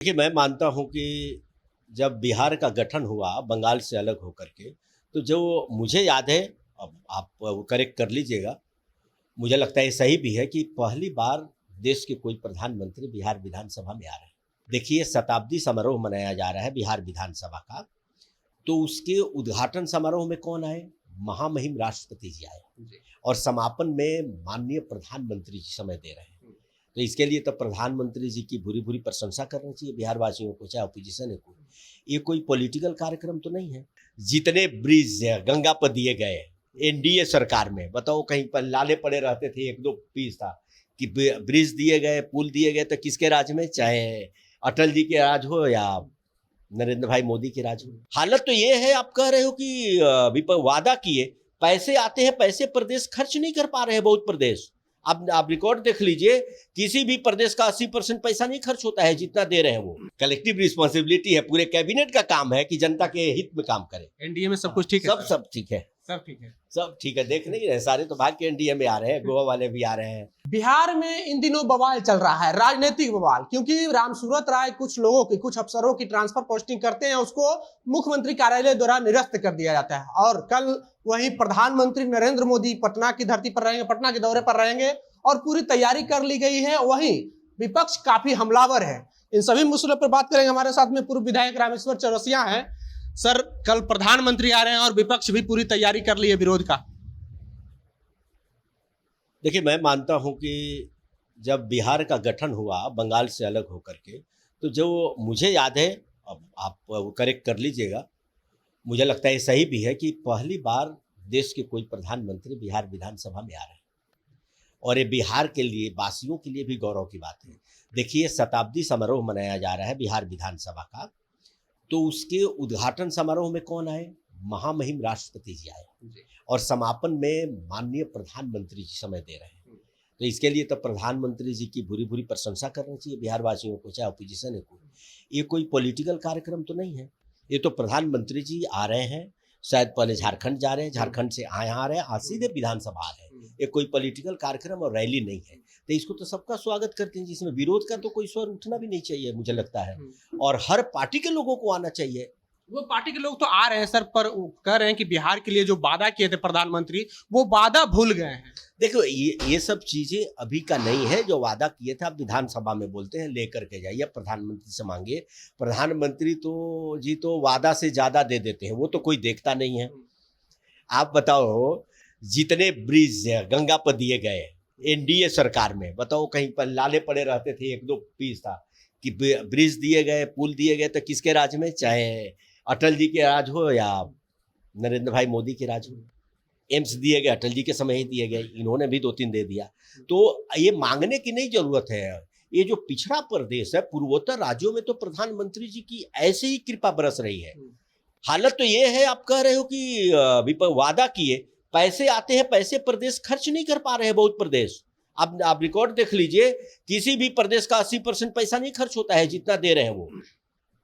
देखिए, मैं मानता हूँ कि जब बिहार का गठन हुआ बंगाल से अलग होकर के, तो जो मुझे याद है, अब आप करेक्ट कर लीजिएगा, मुझे लगता है ये सही भी है कि पहली बार देश के कोई प्रधानमंत्री बिहार विधानसभा में आ रहे हैं। देखिए, शताब्दी समारोह मनाया जा रहा है बिहार विधानसभा का, तो उसके उद्घाटन समारोह में कौन आए? महामहिम राष्ट्रपति जी आए जी। और समापन में माननीय प्रधानमंत्री जी समय दे रहे हैं। तो इसके लिए तो प्रधानमंत्री जी की भूरी भूरी प्रशंसा करनी चाहिए बिहार वासियों को, चाहे ऑपोजिशन है कोई। ये कोई पॉलिटिकल कार्यक्रम तो नहीं है। जितने ब्रिज गंगा पर दिए गए एनडीए सरकार में, बताओ कहीं पर लाले पड़े रहते थे, एक दो पीस था कि ब्रिज दिए गए, पुल दिए गए, तो किसके राज में? चाहे अटल जी के राज हो या नरेंद्र भाई मोदी के राज में। हालत तो ये है, आप कह रहे हो कि वादा किए, पैसे आते हैं, पैसे प्रदेश खर्च नहीं कर पा रहे हैं। बहुत प्रदेश, अब आप रिकॉर्ड देख लीजिए, किसी भी प्रदेश का 80% पैसा नहीं खर्च होता है जितना दे रहे हैं वो। कलेक्टिव रिस्पॉन्सिबिलिटी है, पूरे कैबिनेट का काम है कि जनता के हित में काम करे। एनडीए में सब कुछ ठीक है। सब ठीक है, सब ठीक है। सब ठीक है। देख नहीं रहे, सारे तो भाग के एनडीए में आ रहे हैं, गोवा वाले भी आ रहे हैं। बिहार में इन दिनों बवाल चल रहा है, राजनीतिक बवाल, क्योंकि रामसूरत राय कुछ लोगों की, कुछ अफसरों की ट्रांसफर पोस्टिंग करते हैं, उसको मुख्यमंत्री कार्यालय द्वारा निरस्त कर दिया जाता है। और कल वहीं प्रधानमंत्री नरेंद्र मोदी पटना की धरती पर रहेंगे, पटना के दौरे पर रहेंगे और पूरी तैयारी कर ली गई है। वहीं विपक्ष काफी हमलावर है। इन सभी मुद्दों पर बात करेंगे। हमारे साथ में पूर्व विधायक रामेश्वर चौरसिया हैं। सर, कल प्रधानमंत्री आ रहे हैं और विपक्ष भी पूरी तैयारी कर ली है विरोध का। देखिए, मैं मानता हूँ कि जब बिहार का गठन हुआ बंगाल से अलग होकर के, तो जो मुझे याद है, अब आप करेक्ट कर लीजिएगा, मुझे लगता है ये सही भी है कि पहली बार देश के कोई प्रधानमंत्री बिहार विधानसभा में आ रहे हैं और ये बिहार के लिए, वासियों के लिए भी गौरव की बात है। देखिए, शताब्दी समारोह मनाया जा रहा है बिहार विधानसभा का, तो उसके उद्घाटन समारोह में कौन आए? महामहिम राष्ट्रपति जी आए और समापन में माननीय प्रधानमंत्री जी समय दे रहे हैं। तो इसके लिए तो प्रधानमंत्री जी की भूरी भूरी प्रशंसा करनी चाहिए बिहार वासियों को, चाहे ऑपोजिशन है कोई। ये कोई पॉलिटिकल कार्यक्रम तो नहीं है। ये तो प्रधानमंत्री जी आ रहे हैं, शायद पहले झारखंड जा रहे हैं, झारखंड से आ रहे हैं, आज सीधे विधानसभा आ रहे हैं। ये कोई पॉलिटिकल कार्यक्रम और रैली नहीं है, तो इसको तो सबका स्वागत करते हैं, जिसमें विरोध का तो कोई स्वर उठना भी नहीं चाहिए, मुझे लगता है। और हर पार्टी के लोगों को आना चाहिए। वो पार्टी के लोग तो आ रहे हैं सर, पर कह रहे हैं कि बिहार के लिए जो वादा किए थे प्रधानमंत्री, वो वादा भूल गए हैं। देखो, ये सब चीजें अभी का नहीं है। जो वादा किए थे, आप विधानसभा में बोलते हैं, लेकर के जाइए, प्रधानमंत्री से मांगिए। प्रधानमंत्री तो जी तो वादा से ज्यादा दे देते हैं, वो तो कोई देखता नहीं है। आप बताओ, जितने ब्रिज गंगा पर दिए गए एनडीए सरकार में, बताओ कहीं पर लाले पड़े रहते थे, एक दो पीस था कि ब्रिज दिए गए, पुल दिए गए, तो किसके राज में? चाहे अटल जी के राज हो या नरेंद्र भाई मोदी के राज हो। एम्स दिए गए, अटल जी के समय ही दिए गए, इन्होंने भी 2-3 दे दिया। तो ये मांगने की नहीं जरूरत है। ये जो पिछड़ा प्रदेश है, पूर्वोत्तर राज्यों में तो प्रधानमंत्री जी की ऐसे ही कृपा बरस रही है। हालत तो ये है, आप कह रहे हो कि वादा किए, पैसे आते हैं, पैसे प्रदेश खर्च नहीं कर पा रहे हैं। बहुत प्रदेश, अब आप रिकॉर्ड देख लीजिए, किसी भी प्रदेश का 80% पैसा नहीं खर्च होता है जितना दे रहे हैं वो।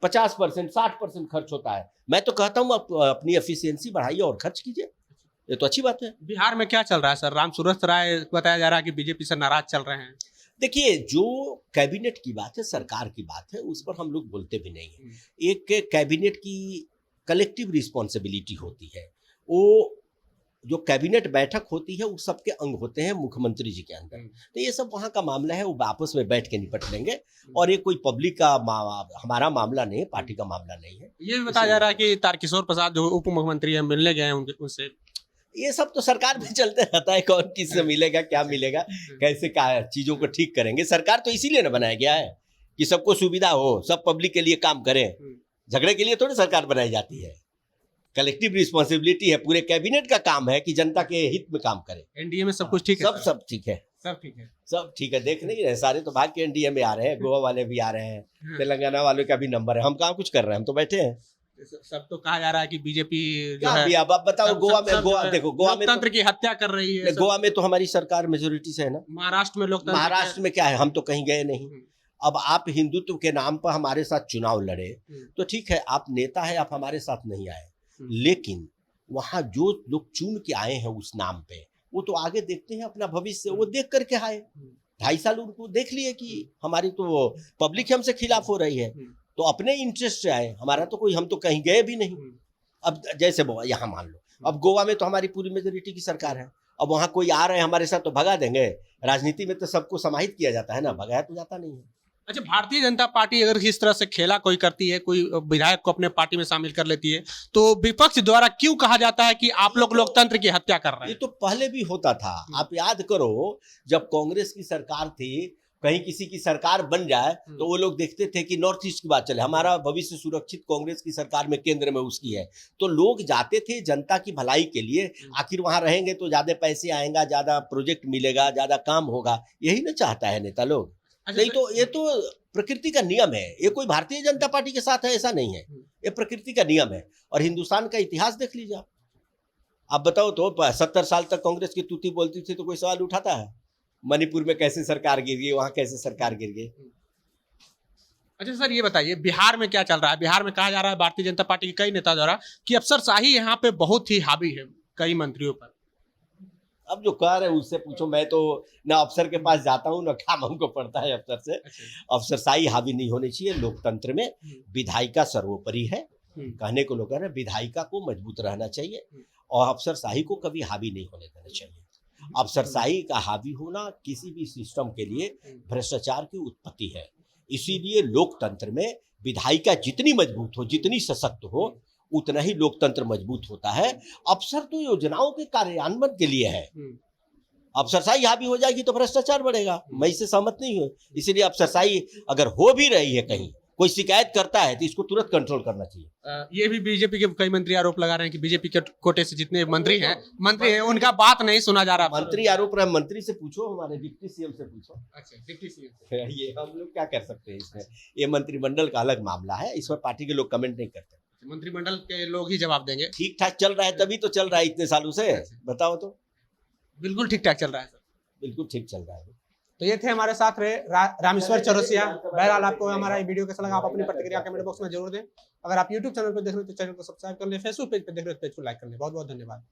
50%, 60% खर्च होता है। मैं तो कहता हूँ आप अपनी एफिशिएंसी बढ़ाइए और खर्च कीजिए, ये तो अच्छी बात है। बिहार में क्या चल रहा है सर? रामसूरत राय बताया जा रहा है कि बीजेपी से नाराज चल रहे हैं। देखिए, जो कैबिनेट की बात है, सरकार की बात है, उस पर हम लोग बोलते भी नहीं है। एक कैबिनेट की कलेक्टिव रिस्पॉन्सिबिलिटी होती है। वो जो कैबिनेट बैठक होती है, वो सबके अंग होते हैं मुख्यमंत्री जी के अंदर। तो ये सब वहाँ का मामला है, वो आपस में बैठ के निपट लेंगे। और ये कोई पब्लिक का हमारा मामला नहीं है, पार्टी का मामला नहीं है। ये भी बताया जा रहा है कि तारकिशोर प्रसाद जो उप मुख्यमंत्री हैं, मिलने गए हैं उनसे। ये सब तो सरकार में चलते रहता है, कौन किससे मिलेगा, क्या मिलेगा, कैसे क्या चीजों को ठीक करेंगे। सरकार तो इसीलिए ना बनाया गया है कि सबको सुविधा हो, सब पब्लिक के लिए काम करें। झगड़े के लिए थोड़ी सरकार बनाई जाती है। कलेक्टिव रिस्पॉन्सिबिलिटी है, पूरे कैबिनेट का काम है कि जनता के हित में काम करे। एनडीए में सब कुछ ठीक है। सब ठीक है, सब ठीक है। सब ठीक है। देख नहीं रहे, सारे तो भाग के एनडीए में आ रहे हैं, गोवा वाले भी आ रहे हैं, तेलंगाना वालों का भी नंबर है। हम कहाँ कुछ कर रहे हैं, हम तो बैठे हैं। सब तो कहा जा रहा है कि बीजेपी जो है, अब आप बताओ, गोवा में देखो, गोवा में लोकतंत्र की हत्या कर रही है। गोवा में तो हमारी सरकार मेजोरिटी से है ना। महाराष्ट्र में लोकतंत्र, महाराष्ट्र में क्या है, हम तो कहीं गए नहीं। अब आप हिंदुत्व के नाम पर हमारे साथ चुनाव लड़े तो ठीक है, आप नेता है, आप हमारे साथ नहीं आए, लेकिन वहां जो लोग चुन के आए हैं उस नाम पे, वो तो आगे देखते हैं अपना भविष्य, वो देख करके आए। 2.5 साल उनको देख लिए कि हमारी तो पब्लिक हमसे खिलाफ हो रही है, तो अपने इंटरेस्ट से आए, हमारा तो कोई, हम तो कहीं गए भी नहीं। अब जैसे यहाँ मान लो, अब गोवा में तो हमारी पूरी मेजोरिटी की सरकार है, अब वहाँ कोई आ रहे हैं हमारे साथ तो भगा देंगे। राजनीति में तो सबको समाहित किया जाता है ना, भगाया तो जाता नहीं है। अच्छा, भारतीय जनता पार्टी अगर इस तरह से खेला कोई करती है, कोई विधायक को अपने पार्टी में शामिल कर लेती है, तो विपक्ष द्वारा क्यों कहा जाता है कि आप लोग लोकतंत्र की हत्या कर रहे ये हैं? तो पहले भी होता था। आप याद करो, जब कांग्रेस की सरकार थी, कहीं किसी की सरकार बन जाए तो वो लोग देखते थे कि नॉर्थ ईस्ट की बात चले, हमारा भविष्य सुरक्षित कांग्रेस की सरकार में केंद्र में उसकी है, तो लोग जाते थे जनता की भलाई के लिए। आखिर वहां रहेंगे तो ज्यादा पैसे आएगा, ज्यादा प्रोजेक्ट मिलेगा, ज्यादा काम होगा, यही ना चाहता है नेता लोग। नहीं तो ये तो प्रकृति का नियम है, ये कोई भारतीय जनता पार्टी के साथ है ऐसा नहीं है, ये प्रकृति का नियम है। और हिंदुस्तान का इतिहास देख लीजिए आप बताओ तो 70 साल तक कांग्रेस की तूती बोलती थी तो कोई सवाल उठाता है? मणिपुर में कैसे सरकार गिर गई, वहां कैसे सरकार गिर गई। अच्छा सर, ये बताइए बिहार में क्या चल रहा है? बिहार में कहा जा रहा है भारतीय जनता पार्टी के कई नेता द्वारा कि अफसरशाही यहाँ पे बहुत ही हावी है कई मंत्रियों पर। अब जो कह रहे हैं उससे पूछो, मैं तो ना अफसर के पास जाता हूँ ना काम हमको पड़ता है अफसर से। अफसरशाही हावी नहीं होनी चाहिए लोकतंत्र में, विधायिका सर्वोपरि है। कहने को लोग कह रहे हैं विधायिका को मजबूत रहना चाहिए और अफसरशाही को कभी हावी नहीं होने देना चाहिए। अफसरशाही का हावी होना किसी भी सिस्टम के लिए भ्रष्टाचार की उत्पत्ति है। इसीलिए लोकतंत्र में विधायिका जितनी मजबूत हो, जितनी सशक्त हो, उतना ही लोकतंत्र मजबूत होता है। अफसर तो योजनाओं के कार्यान्वयन के लिए है, अफसरशाही हावी हो जाएगी तो भ्रष्टाचार बढ़ेगा। मैं इससे सहमत नहीं हूँ। इसीलिए अफसरशाही अगर हो भी रही है, कहीं कोई शिकायत करता है तो इसको तुरंत कंट्रोल करना चाहिए। ये भी बीजेपी के कई मंत्री आरोप लगा रहे हैं कि बीजेपी के कोटे से जितने मंत्री हैं उनका बात नहीं सुना जा रहा। मंत्री आरोप रहे, मंत्री से पूछो, हमारे डिप्टी सीएम से पूछो। अच्छा, डिप्टी सीएम ये हम लोग क्या कर सकते हैं इसमें, ये मंत्रिमंडल का अलग मामला है, इसमें पार्टी के लोग कमेंट नहीं करते। मंत्रिमंडल के लोग ही जवाब देंगे। ठीक ठाक चल रहा है तभी तो चल रहा है इतने सालों से, बताओ तो। बिल्कुल ठीक ठाक चल रहा है सर, बिल्कुल ठीक चल रहा है। तो ये थे हमारे साथ रहे रामेश्वर चौरसिया। बहरहाल आपको हमारा ये वीडियो कैसा लगा, आप अपनी प्रतिक्रिया कमेंट बॉक्स में जरूर दें। अगर आप यूट्यूब चैनल पर देख रहे हो तो चैनल को सब्सक्राइब कर लें, फेसबुक पेज पर देख रहे हो तो पेज को लाइक कर लें। बहुत बहुत धन्यवाद।